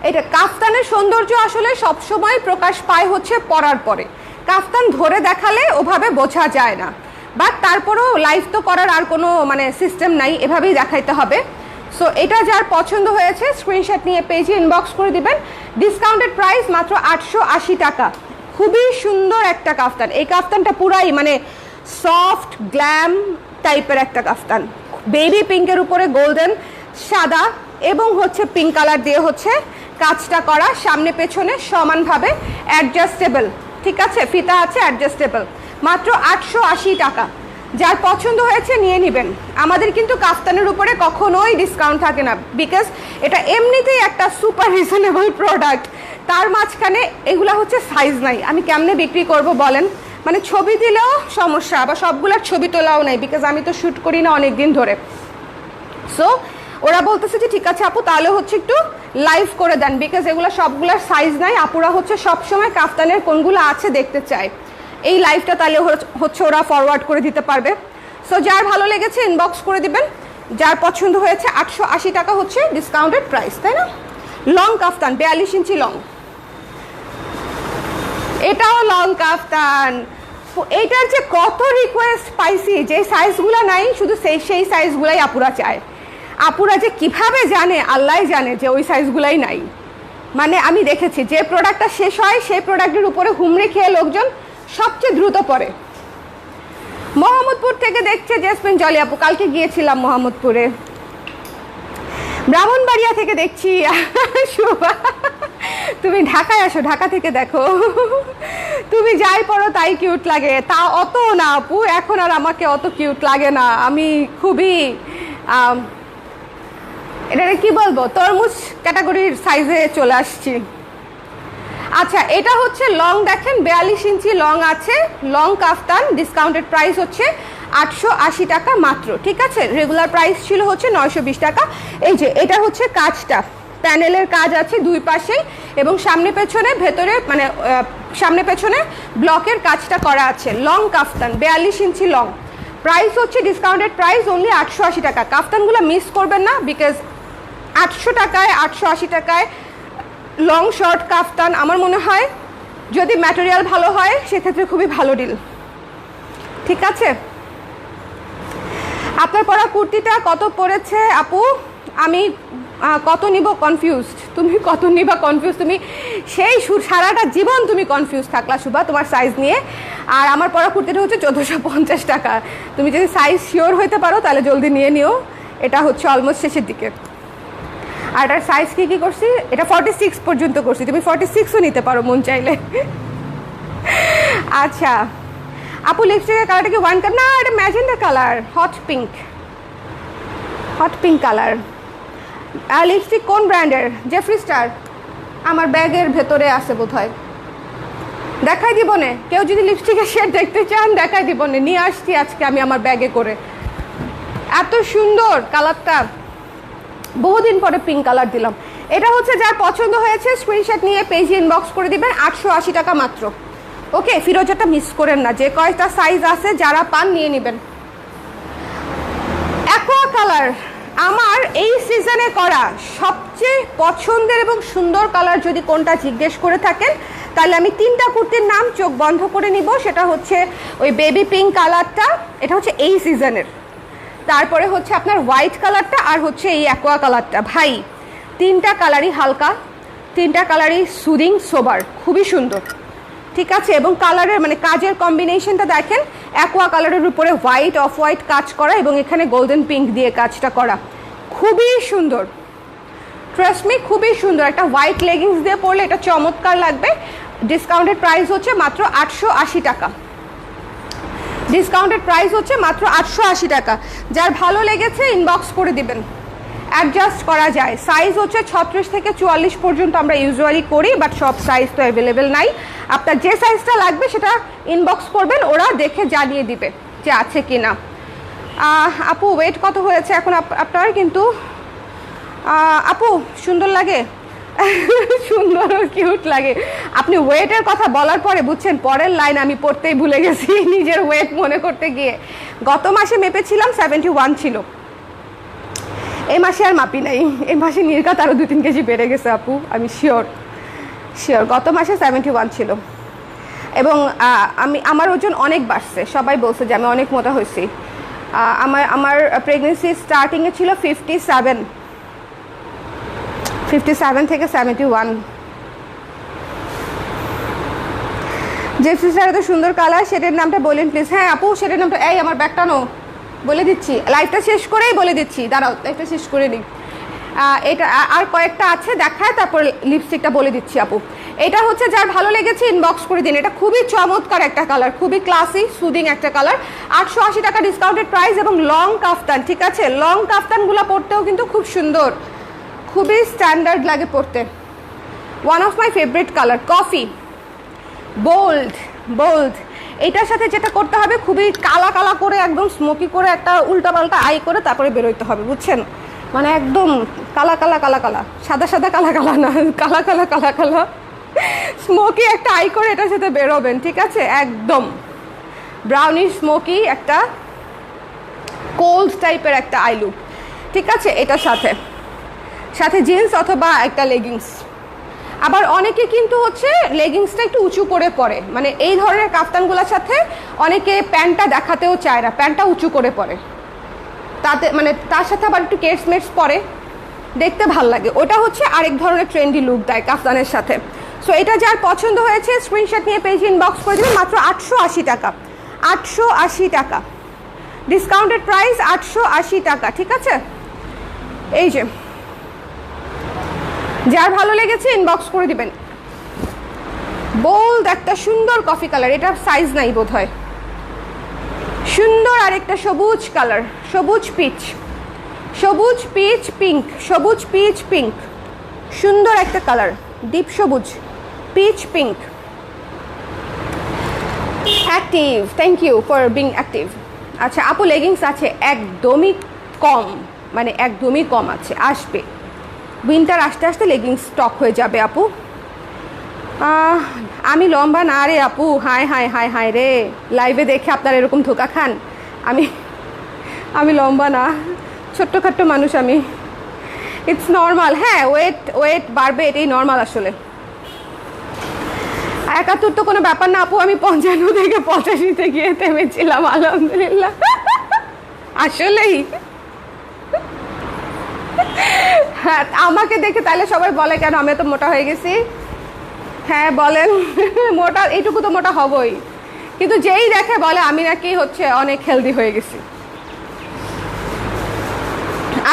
এটা কাফতানের সৌন্দর্য আসলে সবসময় প্রকাশ পায় হচ্ছে পরার পরে। কাফতান ধরে দেখালে ওভাবে বোঝা যায় না, বাট তারপরেও লাইভ তো করার আর কোনো মানে সিস্টেম নাই, এভাবেই দেখাইতে হবে। সো এটা যার পছন্দ হয়েছে স্ক্রিনশট নিয়ে পেজে ইনবক্স করে দিবেন। ডিসকাউন্টেড প্রাইস মাত্র 880 টাকা। খুবই সুন্দর একটা কাফতান। এই কাফতানটা পুরাই মানে সফট গ্ল্যাম টাইপের একটা কাফতান, বেবি পিঙ্কের উপরে গোল্ডেন, সাদা এবং হচ্ছে পিঙ্ক কালার দিয়ে হচ্ছে কাজটা করা, সামনে পেছনে সমানভাবে অ্যাডজাস্টেবল, ঠিক আছে, ফিতা আছে অ্যাডজাস্টেবল। মাত্র 880 টাকা। যার পছন্দ হয়েছে নিয়ে নেবেন। আমাদের কিন্তু কাফতানের উপরে কখনোই ডিসকাউন্ট থাকে না, বিকজ এটা এমনিতেই একটা সুপার রিজনেবল প্রোডাক্ট। তার মাঝখানে এগুলা হচ্ছে সাইজ নাই, আমি কেমনে বিক্রি করব বলেন? মানে ছবি দিলেও সমস্যা, আবার সবগুলার ছবি তোলাও নাই, বিকজ আমি তো শ্যুট করি না অনেক দিন ধরে। সো ওরা বলতেছে যে ঠিক আছে আপু, তাহলে হচ্ছে একটু লাইভ করে দেন, বিকজ এগুলো সবগুলার সাইজ নাই। আপুরা হচ্ছে সবসময় কাফতানের কোনগুলো আছে দেখতে চায়। এই লাইভটা তাহলে হচ্ছে ওরা ফরওয়ার্ড করে দিতে পারবে। সো যার ভালো লেগেছে ইনবক্স করে দিবেন। যার পছন্দ হয়েছে 880 টাকা হচ্ছে ডিসকাউন্টেড প্রাইস, তাই না? লং কাফতান, 42 ইঞ্চি লং, এটাও লং কাফতান। এইটার যে কত রিকোয়েস্ট পাইছি, যে সাইজগুলো নাই শুধু সেই সাইজগুলাই আপুরা চায়। আপুরা যে কিভাবে জানে আল্লাহ জানে যে ওই সাইজগুলাই নাই। মানে আমি দেখেছি যে প্রোডাক্টটা শেষ হয় সেই প্রোডাক্টের উপরে হুমড়ি খেয়ে লোকজন সবচেয়ে দ্রুত পড়ে। মোহাম্মদপুর থেকে দেখছে জেসমিন জলি আপু, কালকে গিয়েছিলাম মোহাম্মদপুরে। ব্রাহ্মণবাড়িয়া থেকে দেখছি শুভা, তুমি ঢাকায় আসো, ঢাকা থেকে দেখো, তুমি যাই পড়ো তাই কিউট লাগে। তা অত না আপু, এখন আর আমাকে অত কিউট লাগে না, আমি খুবই এটা কি বলবো, তরমুজ ক্যাটাগরির সাইজে চলে আসছি। আচ্ছা, এটা হচ্ছে লং, দেখেন 42 ইঞ্চি লং আছে, লং কাফতান। ডিসকাউন্টেড প্রাইস হচ্ছে 880 টাকা মাত্র, ঠিক আছে। রেগুলার প্রাইস ছিল হচ্ছে 920 টাকা। এই যে এটা হচ্ছে কাজটা, প্যানেলের কাজ আছে দুই পাশেই এবং সামনে পেছনে ভেতরে মানে সামনে পেছনে ব্লকের কাজটা করা আছে। লং কাফতান 42 ইঞ্চি লং, প্রাইস হচ্ছে ডিসকাউন্টেড প্রাইস অনলি 880 টাকা। কাফতানগুলো মিস করবেন না, বিকজ 800 টাকায় 880 টাকায় লং শর্ট কাফতান আমার মনে হয় যদি ম্যাটেরিয়াল ভালো হয় সেক্ষেত্রে খুবই ভালো ডিল, ঠিক আছে। আপনার পরা কুর্তিটা কত পড়েছে আপু? আমি কত নিব কনফিউজড। তুমি কত নিবা কনফিউজ, তুমি সেই সারাটা জীবন তুমি কনফিউজ থাকলা শুভা তোমার সাইজ নিয়ে। আর আমার পরা কুর্তিটা হচ্ছে 1450 টাকা। তুমি যদি সাইজ শিওর হইতে পারো তাহলে জলদি নিয়ে নিও, এটা হচ্ছে অলমোস্ট শেষের দিকে। আর এটার সাইজ কী কী করছি, এটা 46 পর্যন্ত করছি, তুমি 46ও নিতে পারো মন চাইলে। আচ্ছা আপু লিপস্টিকের কালারটা কি ওয়ান কালার? না, এটা magenta colour, hot pink, hot pink colour. Lipstick কোন ব্র্যান্ডের? জেফ্রি স্টার, আমার ব্যাগের ভেতরে আছে বোধহয়, দেখাই দিব নে। কেউ যদি লিপস্টিকের শেড দেখতে চান দেখাই দিব নে, নিয়ে আসছি আজকে আমি আমার ব্যাগে করে। এত সুন্দর কালারটা, বহুদিন পরে পিঙ্ক কালার দিলাম। এটা হচ্ছে যার পছন্দ হয়েছে স্ক্রিনশট নিয়ে পেজে ইনবক্স করে দিবেন, 880 টাকা মাত্র। ওকে, ফিরোজাটা মিস করেন না, যে কয়টা সাইজ আছে যারা পান নিয়ে নেবেন। অ্যাকোয়া কালার আমার এই সিজনে করা সবচেয়ে পছন্দের এবং সুন্দর কালার যদি কোনটা জিজ্ঞেস করে থাকেন তাহলে আমি 3টা কুর্তির নাম চোখ বন্ধ করে নিব। সেটা হচ্ছে ওই বেবি পিঙ্ক কালারটা, এটা হচ্ছে এই সিজনের। তারপরে হচ্ছে আপনার হোয়াইট কালারটা, আর হচ্ছে এই অ্যাকোয়া কালারটা। ভাই 3টা কালারই হালকা, 3টা কালারই সুদিং সোবার, খুবই সুন্দর, ঠিক আছে। এবং কালারের মানে কাজের কম্বিনেশনটা দেখেন, অ্যাকোয়া কালারের উপরে হোয়াইট অফ হোয়াইট কাজ করা এবং এখানে গোল্ডেন পিঙ্ক দিয়ে কাজটা করা, খুবই সুন্দর। ট্রাস্ট মি, খুবই সুন্দর। একটা হোয়াইট লেগিংস দিয়ে পরলে এটা চমৎকার লাগবে। ডিসকাউন্টেড প্রাইস হচ্ছে মাত্র 880 টাকা। ডিসকাউন্টেড প্রাইস হচ্ছে মাত্র 880 টাকা। যার ভালো লেগেছে ইনবক্স করে দিবেন, অ্যাডজাস্ট করা যায়। সাইজ হচ্ছে 36 থেকে 44 পর্যন্ত আমরা ইউজুয়ালি করি, বাট সব সাইজ তো অ্যাভেলেবেল নাই। আপনার যে সাইজটা লাগবে সেটা ইনবক্স করবেন, ওরা দেখে জানিয়ে দিবে যে আছে কি না। আপু ওয়েট কত হয়েছে এখন আপনার? কিন্তু আপু সুন্দর লাগে, সুন্দর কিউট লাগে। আপনি ওয়েটের কথা বলার পরে বুঝছেন পরের লাইন আমি পড়তেই ভুলে গেছি নিজের ওয়েট মনে করতে গিয়ে। গত মাসে মেপেছিলাম 71 ছিল, এই মাসে আর মাপি নাই। এই মাসে নির্ঘাত আরও 2-3 কেজি বেড়ে গেছে আপু, আমি শিওর। গত মাসে 71 ছিল এবং আমার ওজন অনেক বাড়ছে। সবাই বলছে যে আমি অনেক মোটা হয়েছি। আমার প্রেগনেন্সি স্টার্টিংয়ে ছিল 57 থেকে 71। জেফ্রি স্যার এত সুন্দর কালার, সেটার নামটা বলেন প্লিজ। হ্যাঁ আপু, সেটার নামটা এই আমার ব্যাগটা নো, বলে দিচ্ছি, লাইভটা শেষ করেই বলে দিচ্ছি, দাঁড়াও লাইভটা শেষ করে নিই। এটা আর কয়েকটা আছে দেখায়, তারপর লিপস্টিকটা বলে দিচ্ছি আপু। এটা হচ্ছে যার ভালো লেগেছে ইনবক্স করে দিন। এটা খুবই চমৎকার একটা কালার, খুবই ক্লাসি সুদিং একটা কালার। 880 টাকা ডিসকাউন্টেড প্রাইস এবং লং কাফতান, ঠিক আছে। লং কাফতানগুলো পরতেও কিন্তু খুব সুন্দর, খুবই স্ট্যান্ডার্ড লাগে পরতে। One of my favourite colour, coffee, bold bold. এটার সাথে যেটা করতে হবে, খুবই কালা কালা করে একদম স্মোকি করে একটা উল্টাপাল্টা আই করে তারপরে বেরোইতে হবে, বুঝছেন। মানে একদম কালা কালা কালা কালা, সাদা সাদা কালা কালা না, কালা কালা কালা কালা স্মোকি একটা আই করে এটার সাথে বেরোবেন, ঠিক আছে। একদম ব্রাউনিশ স্মোকি একটা কোল্ড টাইপের একটা আই লুক, ঠিক আছে। এটার সাথে সাথে জিন্স অথবা একটা লেগিংস। আবার অনেকে কিন্তু হচ্ছে লেগিংসটা একটু উঁচু করে পরে, মানে এই ধরনের কাফতানগুলোর সাথে অনেকে প্যান্টটা দেখাতেও চায় না, প্যান্টটা উঁচু করে পরে, তাতে মানে তার সাথে আবার একটু কেটস মেটস পরে, দেখতে ভাল লাগে। ওটা হচ্ছে আরেক ধরনের ট্রেন্ডি লুক দেয় কাফতানের সাথে। সো এটা যার পছন্দ হয়েছে স্ক্রিনশট নিয়ে পেজে ইনবক্স করে দেবেন, মাত্র 880 টাকা। 880 টাকা ডিসকাউন্টেড প্রাইস, 880 টাকা, ঠিক আছে। এই যে যার ভালো লেগেছে ইনবক্স করে দিবেন। বোল্ড একটা সুন্দর কফি কালার, এটার সাইজ নাই বোধ হয়। সুন্দর আরেকটা সবুজ কালার, সবুজ পিচ, সবুজ পিচ পিঙ্ক, সবুজ পিচ পিঙ্ক, সুন্দর একটা কালার, ডিপ সবুজ peach pink. Active, thank you for being active. আচ্ছা আপু, লেগিংস আছে একদমই কম, মানে একদমই কম আছে, আসবে উইন্টার আসতে আসতে লেগিংস স্টক হয়ে যাবে আপু। আমি লম্বা না রে আপু, হায় হায় হায় হায় রে, লাইভে দেখে আপনারা এরকম ধোকা খান। আমি আমি লম্বা না, ছোট্টখাট্টো মানুষ আমি, ইটস নর্মাল। হ্যাঁ, ওয়েট ওয়েট বাড়বে, এটাই নর্মাল আসলে। 71 তো কোনো ব্যাপার না আপু, আমি 55 থেকে 85-তে গিয়ে থেমেছিলাম, আলহামদুলিল্লাহ। আসলেই হ্যাঁ, আমাকে দেখে তাহলে সবাই বলে কেন আমি তো মোটা হয়ে গেছি? হ্যাঁ বলেন, মোটা এইটুকু তো মোটা হবই, কিন্তু যেই দেখে বলে আমি নাকি হচ্ছে অনেক হেলদি হয়ে গেছি।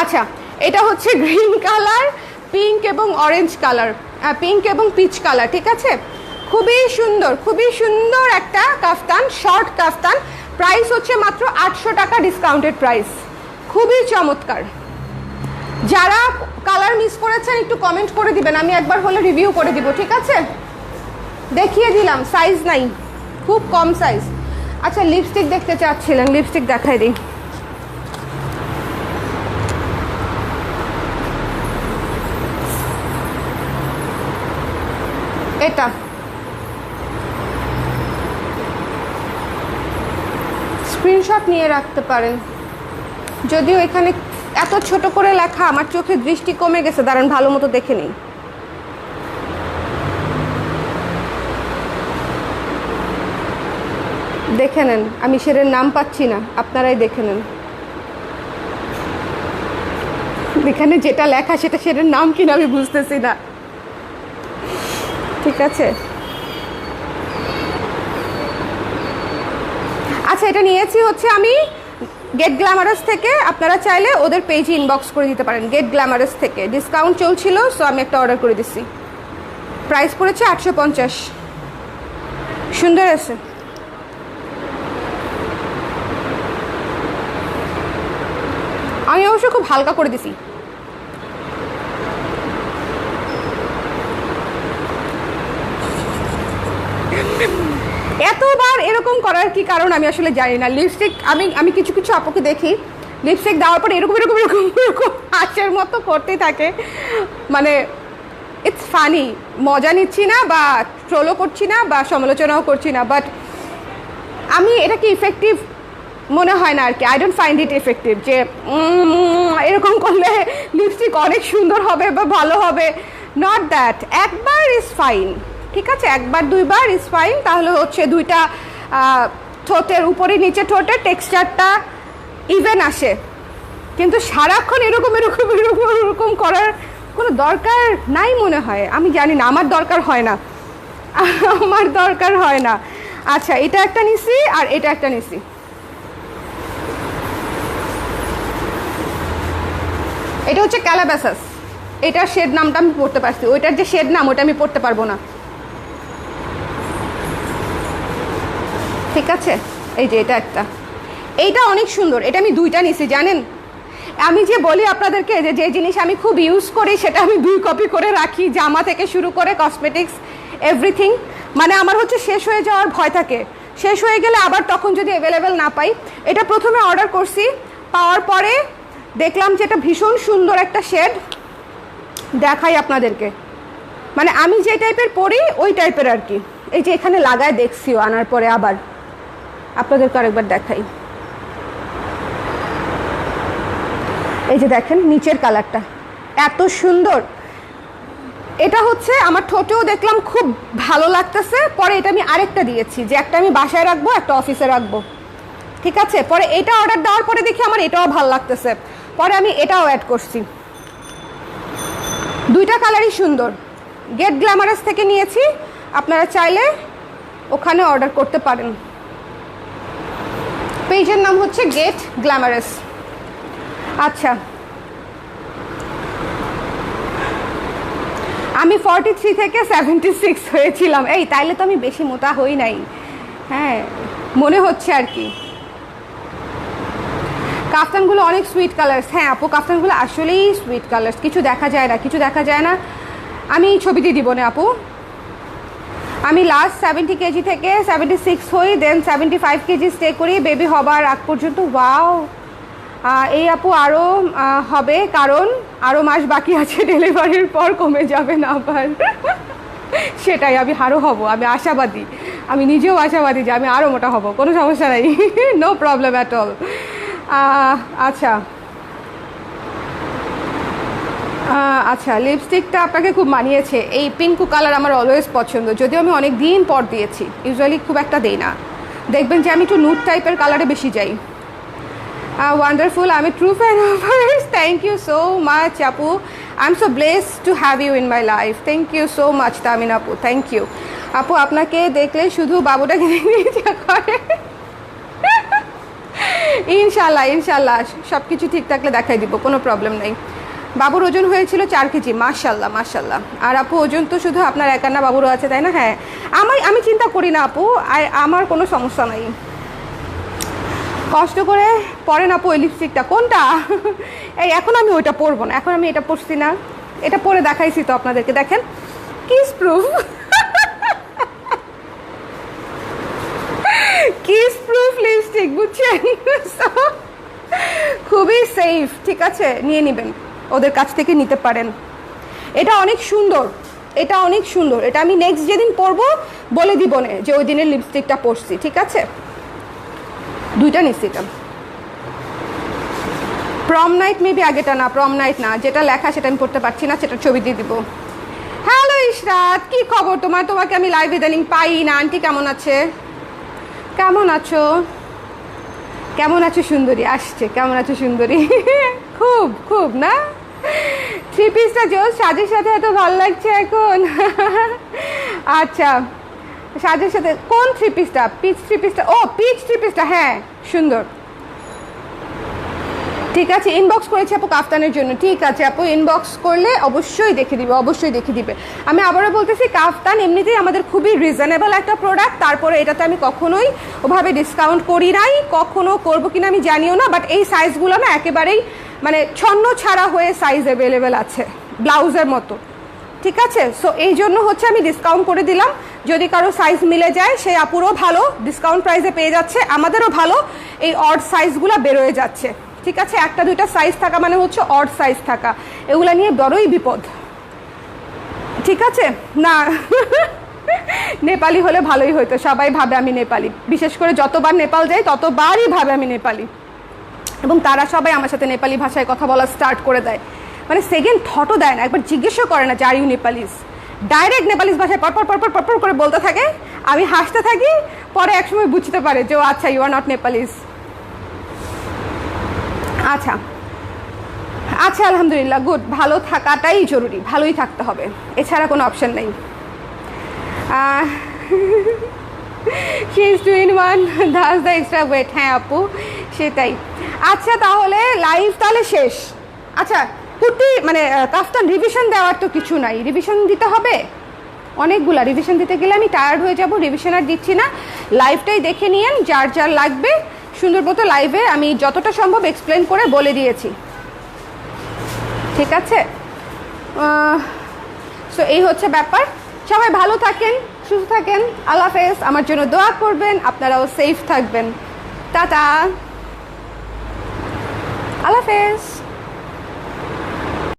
আচ্ছা, এটা হচ্ছে গ্রিন কালার, পিঙ্ক এবং অরেঞ্জ কালার, পিঙ্ক এবং পিচ কালার, ঠিক আছে? খুবই সুন্দর, খুবই সুন্দর একটা কাফতান, শর্ট কাফতান। প্রাইস হচ্ছে মাত্র 800 টাকা, ডিসকাউন্টেড প্রাইস, খুবই চমৎকার। যারা কালার মিস করেছেন একটু কমেন্ট করে দিবেন, আমি একবার হলে রিভিউ করে দিব, ঠিক আছে? দেখিয়ে দিলাম, সাইজ নাই, খুব কম সাইজ। আচ্ছা, লিপস্টিক দেখতে চাচ্ছিলেন, লিপস্টিক দেখাই দিই। এটা স্ক্রিনশট নিয়ে রাখতে পারেন, যদিও এখানে এত ছোট করে লেখা, আমার চোখের দৃষ্টি কমে গেছে, দাঁড়ান ভালো মতো দেখে নিই। দেখে নেন, আমি শেরের নাম পাচ্ছি না, আপনারাই দেখে নেন। এখানে যেটা লেখা সেটা শেরের নাম কিনা আমি বুঝতেছি না, ঠিক আছে? আচ্ছা, এটা নিয়েছি হচ্ছে আমি গেট গ্ল্যামারাস থেকে, আপনারা চাইলে ওদের পেজে ইনবক্স করে দিতে পারেন। গেট গ্ল্যামারাস থেকে ডিসকাউন্ট চলছিল, সো আমি একটা অর্ডার করে দিচ্ছি। প্রাইস পড়েছে 850, সুন্দর আছে। আমি অবশ্য খুব হালকা করে দিছি। এতবার এরকম করার কি কারণ আমি আসলে জানি না। লিপস্টিক আমি কিছু কিছু আপুকে দেখি লিপস্টিক দেওয়ার পর এরকম এরকম এরকম এরকম হাসির মতো করতেই থাকে, মানে ইটস ফানি, মজা নিচ্ছি না বা ট্রোলও করছি না বা সমালোচনাও করছি না, বাট আমি এটা কি ইফেক্টিভ মনে হয় না আর কি। I don't find it effective যে এরকম করলে লিপস্টিক অনেক সুন্দর হবে বা ভালো হবে, নট দ্যাট। একবার ইজ ফাইন, ঠিক আছে, একবার দুইবার ইজ ফাইন, তাহলে হচ্ছে দুইটা ঠোঁটের উপরে নিচে ঠোঁটের টেক্সচারটা ইভেন আসে, কিন্তু সারাক্ষণ এরকম এরকম এরকম এরকম করার কোনো দরকার নাই মনে হয়। আমি জানি না, আমার দরকার হয় না, আমার দরকার হয় না। আচ্ছা, এটা একটা নিছি আর এটা একটা নিছি। এটা হচ্ছে ক্যালাবাসাস, এটার শেড নামটা আমি পড়তে পারছি, ওইটার যে শেড নাম ওটা আমি পড়তে পারবো না, ঠিক আছে? এই যে এটা একটা, এইটা অনেক সুন্দর, এটা আমি দুইটা নিছি জানেন। আমি যে বলি আপনাদেরকে যে যে জিনিস আমি খুব ইউজ করি সেটা আমি 2 কপি করে রাখি, জামা থেকে শুরু করে কসমেটিক্স এভরিথিং। মানে আমার হচ্ছে শেষ হয়ে যাওয়ার ভয় থাকে, শেষ হয়ে গেলে আবার তখন যদি অ্যাভেলেবেল না পাই। এটা প্রথমে অর্ডার করছি, পাওয়ার পরে দেখলাম যে এটা ভীষণ সুন্দর একটা শেড, দেখাই আপনাদেরকে, মানে আমি যে টাইপের পরি ওই টাইপের আর কি। এই যে এখানে লাগায় দেখছিও, আনার পরে আবার আপনাদেরকে আরেকবার দেখাই। এই যে দেখেন নিচের কালারটা এত সুন্দর, এটা হচ্ছে আমার ঠোঁটেও দেখলাম খুব ভালো লাগতেছে। পরে এটা আমি আরেকটা দিয়েছি যে একটা আমি বাসায় রাখবো, একটা অফিসে রাখবো, ঠিক আছে? পরে এটা অর্ডার দেওয়ার পরে দেখি আমার এটাও ভালো লাগতেছে, পরে আমি এটাও অ্যাড করছি। দুইটা কালারই সুন্দর, গেট গ্ল্যামারাস থেকে নিয়েছি, আপনারা চাইলে ওখানে অর্ডার করতে পারেন। পেজের নাম হচ্ছে গেট গ্ল্যামারাস। আচ্ছা, আমি 43 থেকে 76 হয়েছিলাম। এই তাইলে তো আমি বেশি মোটা হই নাই, হ্যাঁ মনে হচ্ছে আর কি। কাফতানগুলো অনেক সুইট কালার্স, হ্যাঁ আপু কাফতানগুলো আসলেই সুইট কালার্স, কিছু দেখা যায় না, কিছু দেখা যায় না। আমি ছবি দিয়ে দিব না আপু। আমি লাস্ট 70 কেজি থেকে 76 হই, দেন 75 কেজি স্টে করি বেবি হবার আগ পর্যন্ত। ওয়াও, এই আপু আরও হবে, কারণ আরও মাস বাকি আছে, ডেলিভারির পর কমে যাবে না আবার। সেটাই, আমি আরও হব, আমি আশাবাদী, আমি নিজেও আশাবাদী যে আমি আরও মোটা হব, কোনো সমস্যা নেই, নো প্রবলেম অ্যাট অল। আচ্ছা আচ্ছা, লিপস্টিকটা আপনাকে খুব মানিয়েছে, এই পিঙ্কু কালার আমার অলওয়েজ পছন্দ, যদিও আমি অনেক দিন পর দিয়েছি, ইউজুয়ালি খুব একটা দেই না। দেখবেন যে আমি একটু নুড টাইপের কালারে বেশি যাই। ওয়ান্ডারফুল, আমি true fan of hers, thank you so much আপু, I am so blessed to have you in my life, thank you so much Tamin আপু, থ্যাংক ইউ আপু। আপনাকে দেখলে শুধু বাবুটাকে দেখে ইচ্ছা করে। ইনশাল্লাহ ইনশাল্লাহ, সব কিছু ঠিক থাকলে দেখাই দিব, কোনো প্রবলেম নেই। বাবুর ওজন হয়েছিল 4 কেজি, মাশাল্লাহ মাশাল্লাহ। আর আপু ওজন তো শুধু আপনার একার না, বাবুরও আছে তাই না? হ্যাঁ, আমি চিন্তা করি না আপু, আমার কোনো সমস্যা নাই। কষ্ট করে পরেন আপু ওই লিপস্টিকটা, কোনটা? এই এখন আমি ওইটা পরবো না, এখন আমি এটা পরছি না, এটা পরে দেখাইছি তো আপনাদেরকে, দেখেন kiss proof, kiss proof lipstick, বুঝছেন? খুবই সেফ, ঠিক আছে, নিয়ে নেবেন, ওদের কাছ থেকে নিতে পারেন। এটা অনেক সুন্দর, এটা অনেক সুন্দর, এটা আমি নেক্সট যেদিন পরবো বলে দিব না যে ওই দিনের লিপস্টিকটা পরছি, ঠিক আছে? দুইটা নিচ্ছি, এটা প্রম নাইট, মেবি আগেটা না, প্রম নাইট না, যেটা লেখা সেটা আমি পড়তে পারছি না, সেটা ছবি দিয়ে দিব। হ্যালো ইশরাত, কি খবর তোমার? তোমাকে আমি লাইভ ইদানিং পাই না। আন্টি কেমন আছে? কেমন আছো? কেমন আছো সুন্দরী? আসছে, কেমন আছো সুন্দরী? খুব খুব না, থ্রি পিসটা জোস, সাজের সাথে এত ভালো লাগছে এখন। আচ্ছা, সাজের সাথে কোন থ্রি পিসটা? পিচ থ্রি পিসটা? ও পিচ থ্রি পিসটা, হ্যাঁ সুন্দর। ঠিক আছে, ইনবক্স করেছি আপু কাফতানের জন্য, ঠিক আছে আপু, ইনবক্স করলে অবশ্যই দেখে দিবে, অবশ্যই দেখে দিবে। আমি আবারও বলতেছি, কাফতান এমনিতেই আমাদের খুবই রিজনেবল একটা প্রোডাক্ট, তারপরে এটাতে আমি কখনোই ওভাবে ডিসকাউন্ট করি নাই, কখনো করবো কিনা আমি জানিও না, বাট এই সাইজগুলো না একেবারেই মানে ছন্ন ছাড়া হয়ে সাইজ অ্যাভেলেবেল আছে, ব্লাউজের মতো, ঠিক আছে? সো এই জন্য হচ্ছে আমি ডিসকাউন্ট করে দিলাম, যদি কারো সাইজ মিলে যায় সেই আপুরও ভালো, ডিসকাউন্ট প্রাইসে পেয়ে যাচ্ছে, আমাদেরও ভালো, এই অড সাইজগুলো বেরোয় যাচ্ছে, ঠিক আছে? একটা দুইটা সাইজ থাকা মানে হচ্ছে অড সাইজ থাকা, এগুলা নিয়ে বড়ই বিপদ, ঠিক আছে? না, নেপালি হলে ভালোই হতো, সবাই ভাবে আমি নেপালি, বিশেষ করে যতবার নেপাল যাই ততবারই ভাবে আমি নেপালি, এবং তারা সবাই আমার সাথে নেপালি ভাষায় কথা বলা স্টার্ট করে দেয়, মানে সেকেন্ড থটও দেয় না, একবার জিজ্ঞেসও করে না যে are you Nepalese, direct Nepalese ভাষায় পরপর পরপর পরপর করে বলতে থাকে, আমি হাসতে থাকি, পরে একসময় বুঝতে পারে যে ও আচ্ছা ইউ আর নট নেপালিস। আচ্ছা আচ্ছা, আলহামদুলিল্লাহ, গুড, ভালো থাকাটাই জরুরি, ভালোই থাকতে হবে, এছাড়া কোনো অপশন নেই। She is 2 in 1, that's the extra weight, হ্যাঁ আপু সেটাই। আচ্ছা তাহলে লাইভ তাহলে শেষ। আচ্ছা কুর্তি মানে কাফতান রিভিশন দেওয়ার তো কিছু নাই, রিভিশন দিতে হবে অনেকগুলা, রিভিশন দিতে গেলে আমি টায়ার্ড হয়ে যাব, রিভিশন আর দিচ্ছি না, লাইভটাই দেখে নিয়েন, যার যার লাগবে সুন্দর মতো লাইভে আমি যতটা সম্ভব এক্সপ্লেন করে বলে দিয়েছি, ঠিক আছে? সো এই হচ্ছে ব্যাপার, সবাই ভালো থাকেন, সুস্থ থাকেন, আল্লাহ হাফেজ, আমার জন্য দোয়া করবেন, আপনারাও সেফ থাকবেন, টাটা, আল্লাহ হাফেজ।